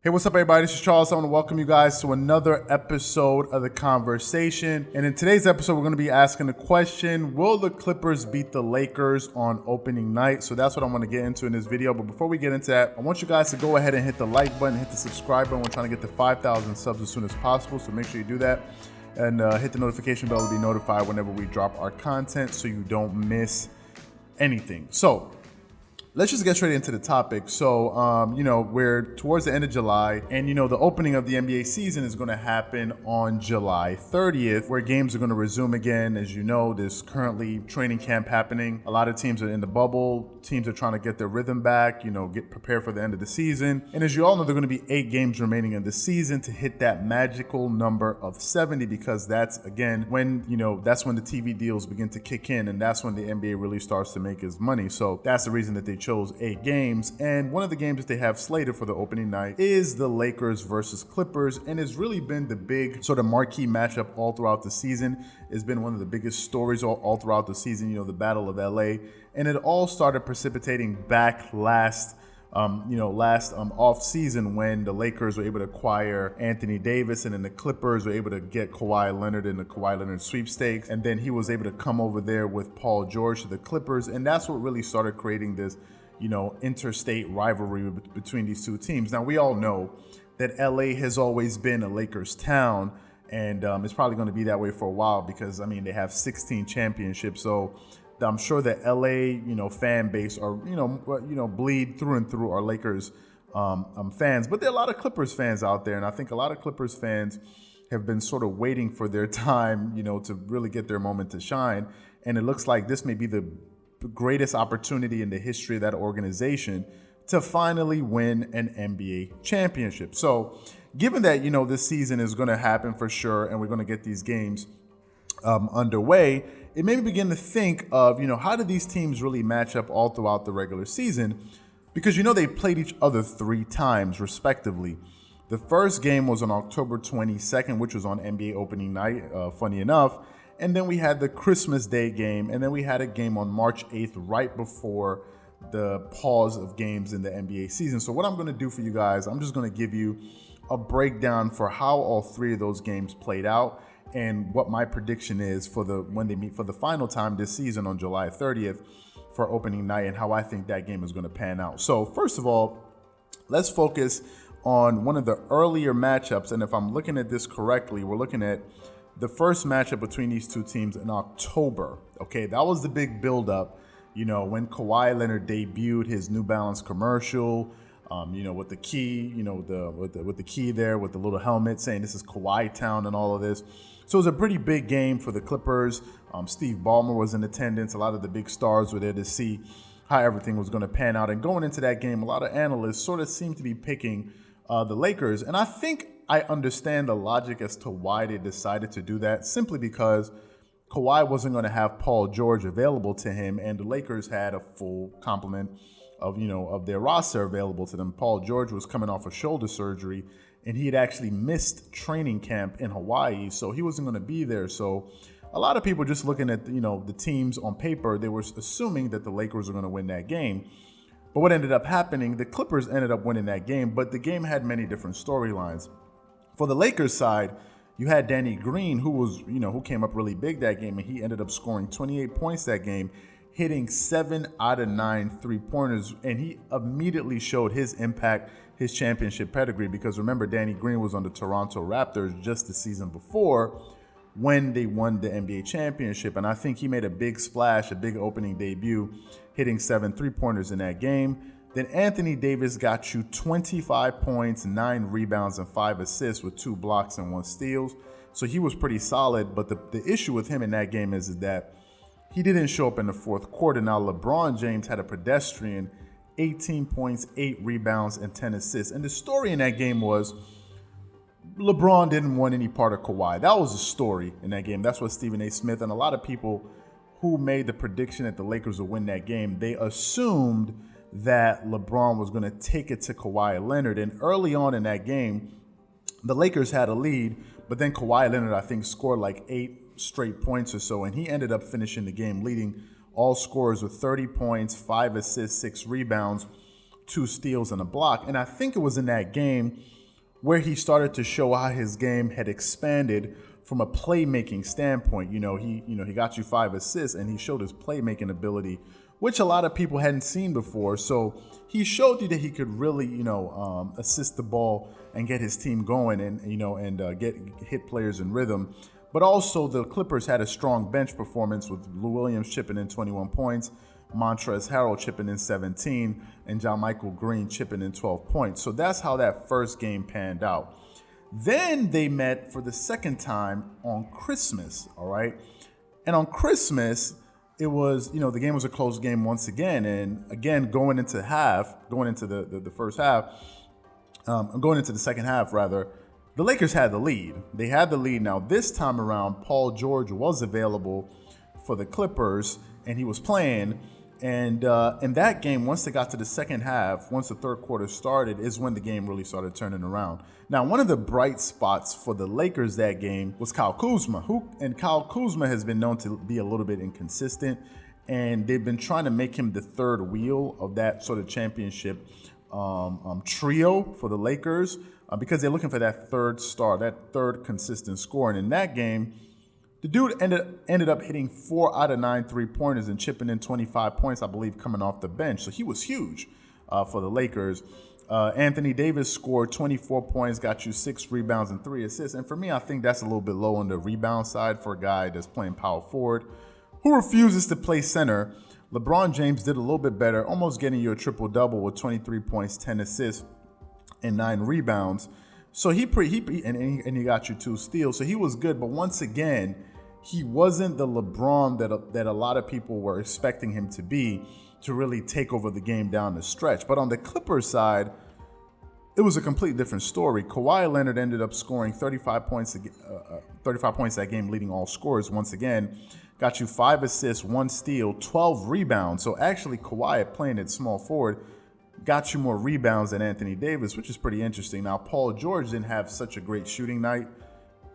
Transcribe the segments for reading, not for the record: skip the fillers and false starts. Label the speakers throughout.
Speaker 1: Hey, what's up, everybody? This is Charles. I want to welcome you guys to another episode of The Conversation. And in today's episode, we're going to be asking the question, will the Clippers beat the Lakers on opening night? So that's what I want to get into in this video. But before we get into that, I want you guys to go ahead and hit the like button, hit the subscribe button. We're trying to get to 5,000 subs as soon as possible. So make sure you do that. And hit the notification bell to be notified whenever we drop our content so you don't miss anything. So let's just get straight into the topic. So, we're towards the end of July, and, the opening of the NBA season is going to happen on July 30th, where games are going to resume again. As you know, there's currently training camp happening. A lot of teams are in the bubble. Teams are trying to get their rhythm back, get prepared for the end of the season. And as you all know, there are going to be 8 games remaining in the season to hit that magical number of 70, because that's, again, when, that's when the TV deals begin to kick in, and that's when the NBA really starts to make its money. So that's the reason that they chose 8 games, and one of the games that they have slated for the opening night is the Lakers versus Clippers, and it's really been the big sort of marquee matchup all throughout the season. It's been one of the biggest stories all throughout the season, the Battle of LA, and it all started precipitating back last off season when the Lakers were able to acquire Anthony Davis, and then the Clippers were able to get Kawhi Leonard in the Kawhi Leonard sweepstakes, and then he was able to come over there with Paul George to the Clippers, and that's what really started creating this interstate rivalry between these two teams. Now, we all know that LA has always been a Lakers town, and it's probably going to be that way for a while because, they have 16 championships. So I'm sure that LA, fan base are, bleed through and through are Lakers fans. But there are a lot of Clippers fans out there, and I think a lot of Clippers fans have been sort of waiting for their time, to really get their moment to shine. And it looks like this may be the greatest opportunity in the history of that organization to finally win an NBA championship. So given that, this season is going to happen for sure, and we're going to get these games underway, it made me begin to think of, how do these teams really match up all throughout the regular season? Because, they played each other 3 times respectively. The first game was on October 22nd, which was on NBA opening night, funny enough. And then we had the Christmas Day game, and then we had a game on March 8th, right before the pause of games in the NBA season. So what I'm going to do for you guys, I'm just going to give you a breakdown for how all 3 of those games played out and what my prediction is for when they meet for the final time this season on July 30th for opening night, and how I think that game is going to pan out. So first of all, let's focus on one of the earlier matchups. And if I'm looking at this correctly, we're looking at the first matchup between these two teams in October. Okay, that was the big buildup, when Kawhi Leonard debuted his New Balance commercial, with the key, with the key there, with the little helmet saying this is Kawhi Town and all of this. So it was a pretty big game for the Clippers. Steve Ballmer was in attendance. A lot of the big stars were there to see how everything was going to pan out. And going into that game, a lot of analysts sort of seemed to be picking the Lakers. And I think I understand the logic as to why they decided to do that, simply because Kawhi wasn't going to have Paul George available to him, and the Lakers had a full complement of their roster available to them. Paul George was coming off of shoulder surgery, and he had actually missed training camp in Hawaii, so he wasn't going to be there. So a lot of people just looking at the teams on paper, they were assuming that the Lakers were going to win that game. But what ended up happening, the Clippers ended up winning that game, but the game had many different storylines. For the Lakers side, you had Danny Green, who came up really big that game, and he ended up scoring 28 points that game, hitting 7 out of 9 3-pointers, and he immediately showed his impact, his championship pedigree, because remember, Danny Green was on the Toronto Raptors just the season before when they won the NBA championship, and I think he made a big splash, a big opening debut, hitting 7 3-pointers in that game. Then Anthony Davis got you 25 points, 9 rebounds, and 5 assists with 2 blocks and 1 steal. So he was pretty solid. But the issue with him in that game is that he didn't show up in the fourth quarter. Now, LeBron James had a pedestrian 18 points, 8 rebounds, and 10 assists. And the story in that game was LeBron didn't want any part of Kawhi. That was the story in that game. That's what Stephen A. Smith and a lot of people who made the prediction that the Lakers would win that game, they assumed that LeBron was going to take it to Kawhi Leonard. And early on in that game, the Lakers had a lead, but then Kawhi Leonard, I think, scored like 8 straight points or so, and he ended up finishing the game leading all scorers with 30 points, 5 assists, 6 rebounds, 2 steals, and a block. And I think it was in that game where he started to show how his game had expanded from a playmaking standpoint. He got you 5 assists, and he showed his playmaking ability, which a lot of people hadn't seen before. So he showed you that he could really, assist the ball and get his team going, and get hit players in rhythm. But also the Clippers had a strong bench performance with Lou Williams chipping in 21 points, Montrezl Harrell chipping in 17, and John Michael Green chipping in 12 points. So that's how that first game panned out. Then they met for the second time on Christmas, all right? And on Christmas, it was, the game was a close game once again. And again, going into the second half, the Lakers had the lead. They had the lead. Now, this time around, Paul George was available for the Clippers, and he was playing. And in that game, once they got to the second half, once the third quarter started, is when the game really started turning around. Now, one of the bright spots for the Lakers that game was Kyle Kuzma. Kyle Kuzma has been known to be a little bit inconsistent, and they've been trying to make him the third wheel of that sort of championship trio for the Lakers because they're looking for that third star, that third consistent scorer. And in that game, the dude ended up hitting 4 out of 9 3-pointers and chipping in 25 points, I believe, coming off the bench. So he was huge for the Lakers. Anthony Davis scored 24 points, got you 6 rebounds and 3 assists. And for me, I think that's a little bit low on the rebound side for a guy that's playing power forward who refuses to play center. LeBron James did a little bit better, almost getting you a triple-double with 23 points, 10 assists, and 9 rebounds. So he got you 2 steals. So he was good. But once again, he wasn't the LeBron that a lot of people were expecting him to be to really take over the game down the stretch. But on the Clippers side, it was a completely different story. Kawhi Leonard ended up scoring 35 points that game, leading all scorers once again. Got you 5 assists, 1 steal, 12 rebounds. So actually, Kawhi, playing at small forward, got you more rebounds than Anthony Davis, which is pretty interesting. Now, Paul George didn't have such a great shooting night.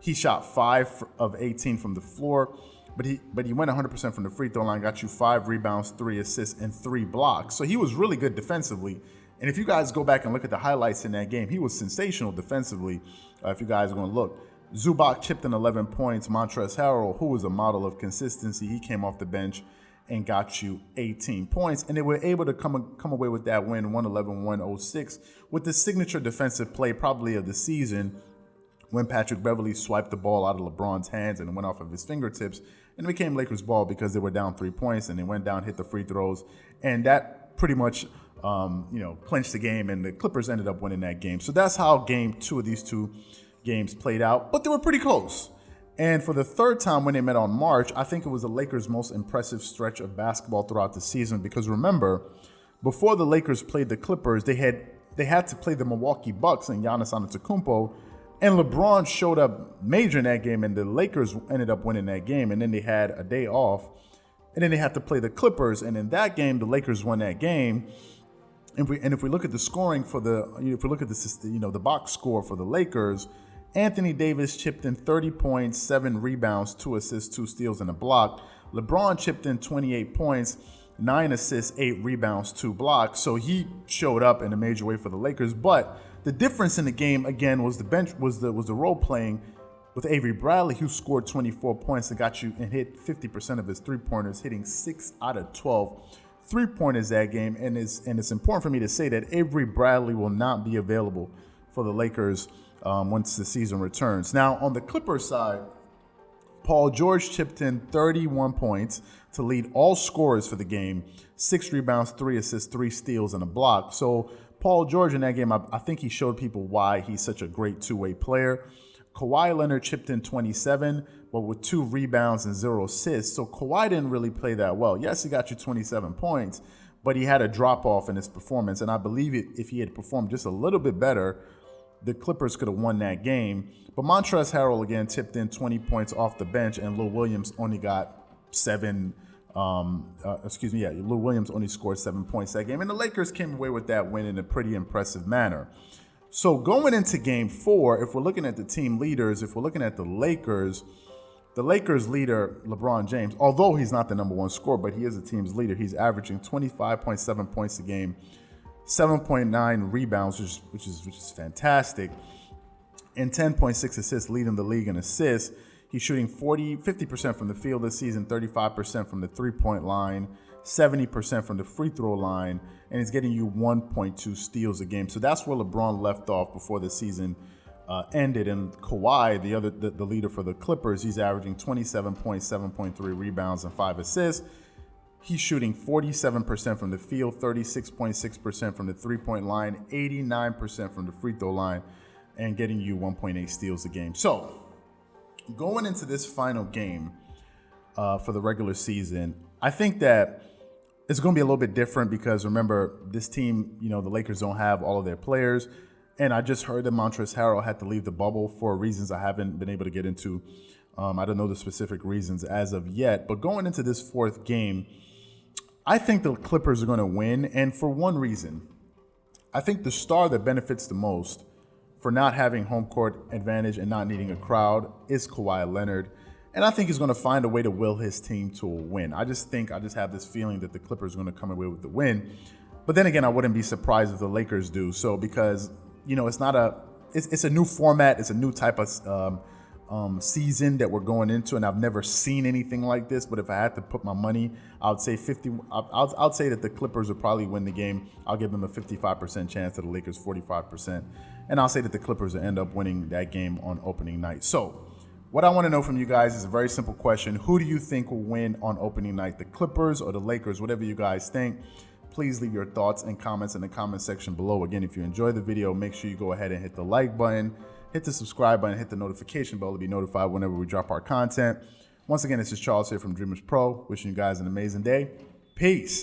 Speaker 1: He shot 5 of 18 from the floor, but he went 100% from the free throw line, got you 5 rebounds, 3 assists, and 3 blocks. So he was really good defensively. And if you guys go back and look at the highlights in that game, he was sensational defensively. If you guys are going to look, Zubac chipped in 11 points. Montrezl Harrell, who was a model of consistency, he came off the bench and got you 18 points. And they were able to come away with that win, 111-106, with the signature defensive play probably of the season when Patrick Beverley swiped the ball out of LeBron's hands and it went off of his fingertips. And it became Lakers ball because they were down 3 points and they went down, hit the free throws. And that pretty much clinched the game, and the Clippers ended up winning that game. So that's how game 2 of these 2 games played out. But they were pretty close. And for the third time when they met on March, I think it was the Lakers' most impressive stretch of basketball throughout the season. Because remember, before the Lakers played the Clippers, they had to play the Milwaukee Bucks and Giannis Antetokounmpo. And LeBron showed up major in that game, and the Lakers ended up winning that game. And then they had a day off, and then they had to play the Clippers. And in that game, the Lakers won that game. And if we look at the scoring for the box score for the Lakers, Anthony Davis chipped in 30 points, 7 rebounds, 2 assists, 2 steals, and a block. LeBron chipped in 28 points, 9 assists, 8 rebounds, 2 blocks. So he showed up in a major way for the Lakers. But the difference in the game again was the role playing with Avery Bradley, who scored 24 points and got you and hit 50% of his 3-pointers, hitting 6 out of 12 3-pointers that game. And it's important for me to say that Avery Bradley will not be available for the Lakers once the season returns. Now, on the Clippers side, Paul George chipped in 31 points to lead all scorers for the game, 6 rebounds, 3 assists, 3 steals, and a block. So Paul George in that game, I think he showed people why he's such a great two-way player. Kawhi Leonard chipped in 27, but with 2 rebounds and 0 assists. So Kawhi didn't really play that well. Yes, he got you 27 points, but he had a drop-off in his performance. And I believe if he had performed just a little bit better, the Clippers could have won that game. But Montrezl Harrell, again, tipped in 20 points off the bench, and Lou Williams only got 7. Lou Williams only scored 7 points that game. And the Lakers came away with that win in a pretty impressive manner. So going into game 4, if we're looking at the team leaders, if we're looking at the Lakers leader, LeBron James, although he's not the number 1 scorer, but he is the team's leader, he's averaging 25.7 points a game, 7.9 rebounds, which is fantastic. and 10.6 assists, leading the league in assists. He's shooting 50% from the field this season, 35% from the three-point line, 70% from the free throw line, and he's getting you 1.2 steals a game. So that's where LeBron left off before the season ended. And Kawhi, the leader for the Clippers, he's averaging 27 points, 7.3 rebounds, and 5 assists. He's shooting 47% from the field, 36.6% from the three-point line, 89% from the free throw line, and getting you 1.8 steals a game. So going into this final game for the regular season, I think that it's going to be a little bit different because, remember, this team, the Lakers don't have all of their players. And I just heard that Montrezl Harrell had to leave the bubble for reasons I haven't been able to get into. I don't know the specific reasons as of yet. But going into this fourth game, I think the Clippers are going to win. And for one reason, I think the star that benefits the most for not having home court advantage and not needing a crowd is Kawhi Leonard. And I think he's going to find a way to will his team to a win. I just have this feeling that the Clippers are going to come away with the win. But then again, I wouldn't be surprised if the Lakers do. So because, it's a new format. It's a new type of season that we're going into. And I've never seen anything like this. But if I had to put my money, I would say I'd say that the Clippers will probably win the game. I'll give them a 55% chance to the Lakers 45%. And I'll say that the Clippers will end up winning that game on opening night. So what I want to know from you guys is a very simple question. Who do you think will win on opening night, the Clippers or the Lakers? Whatever you guys think, please leave your thoughts and comments in the comment section below. Again, if you enjoyed the video, make sure you go ahead and hit the like button, hit the subscribe button, hit the notification bell to be notified whenever we drop our content. Once again, this is Charles here from Dreamerspro, wishing you guys an amazing day. Peace.